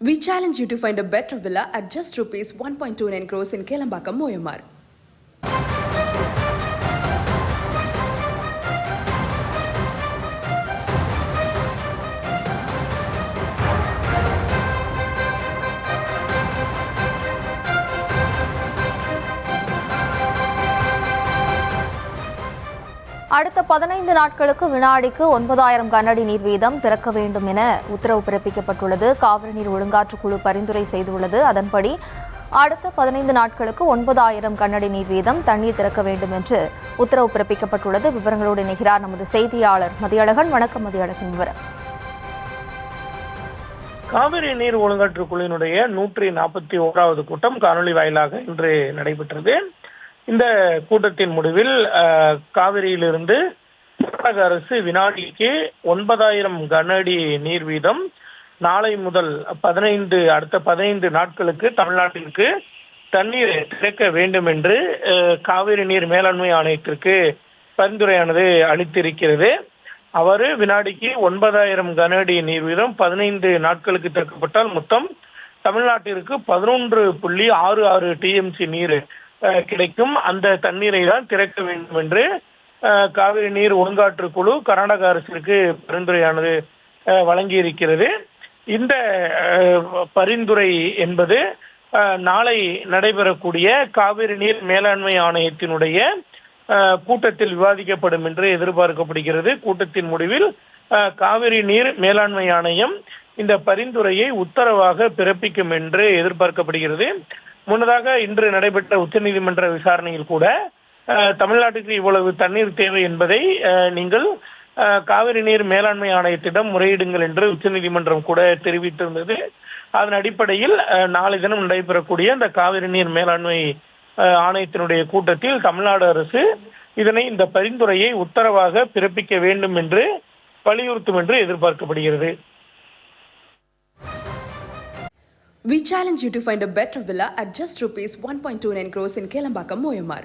We challenge you to find a better villa at just rupees 1.29 crores in Kelambakam, Moyamar. அடுத்த 15 நாட்களுக்கு வினாடிக்கு 9000 கனஅடி நீர் வீதம் திறக்க வேண்டும் என உத்தரவு பிறப்பிக்கப்பட்டுள்ளது. காவிரி நீர் ஒழுங்காற்று குழு பரிந்துரை செய்துள்ளது. அதன்படி அடுத்த 15 நாட்களுக்கு 9000 கனஅடி நீர் வீதம் தண்ணீர் திறக்க வேண்டும் என்று உத்தரவு பிறப்பிக்கப்பட்டுள்ளது. விவரங்களோடு இணைகிறார் நமது செய்தியாளர் மதியழகன். வணக்கம் மதியழகன். விவரம். காவிரி நீர் ஒழுங்காற்று குழுவினுடைய 141வது கூட்டம் காணொலி வாயிலாக இன்று நடைபெற்றது. இந்த கூட்டத்தின் முடிவில் காவிரியிலிருந்து தமிழக அரசு வினாடிக்கு 9000 கன அடி நீர் வீதம் நாளை முதல் அடுத்த 15 நாட்களுக்கு தமிழ்நாட்டிற்கு தண்ணீர் திறக்க வேண்டும் என்று காவிரி நீர் மேலாண்மை ஆணையத்திற்கு பரிந்துரையானது அளித்திருக்கிறது. அவர் வினாடிக்கு 9000 கன அடி நீர் வீதம் 15 நாட்களுக்கு திறக்கப்பட்டால் மொத்தம் தமிழ்நாட்டிற்கு 11.66 டிஎம்சி நீர் கிடைக்கும். அந்த தண்ணீரை தான் திறக்க வேண்டும் என்று காவிரி நீர் ஒழுங்காற்று குழு கர்நாடக அரசிற்கு பரிந்துரையானது வழங்கியிருக்கிறது. இந்த பரிந்துரை என்பது நாளை நடைபெறக்கூடிய காவிரி நீர் மேலாண்மை ஆணையத்தினுடைய கூட்டத்தில் விவாதிக்கப்படும் என்று எதிர்பார்க்கப்படுகிறது. கூட்டத்தின் முடிவில் காவிரி நீர் மேலாண்மை ஆணையம் இந்த பரிந்துரையை உத்தரவாக பிறப்பிக்கும் என்று எதிர்பார்க்கப்படுகிறது. முன்னதாக இன்று நடைபெற்ற உச்சநீதிமன்ற விசாரணையில் கூட தமிழ்நாட்டுக்கு இவ்வளவு தண்ணீர் தேவை என்பதை நீங்கள் காவிரி நீர் மேலாண்மை ஆணையத்திடம் முறையிடுங்கள் என்று உச்சநீதிமன்றம் கூட தெரிவித்திருந்தது. அதன் அடிப்படையில் நாளை தினம் நடைபெறக்கூடிய இந்த காவிரி நீர் மேலாண்மை ஆணையத்தினுடைய கூட்டத்தில் தமிழ்நாடு அரசு இந்த பரிந்துரையை உத்தரவாக பிறப்பிக்க வேண்டும் என்று வலியுறுத்தும் என்று எதிர்பார்க்கப்படுகிறது. We challenge you to find a better villa at just rupees 1.29 crores in Kelambakam, Moyamar.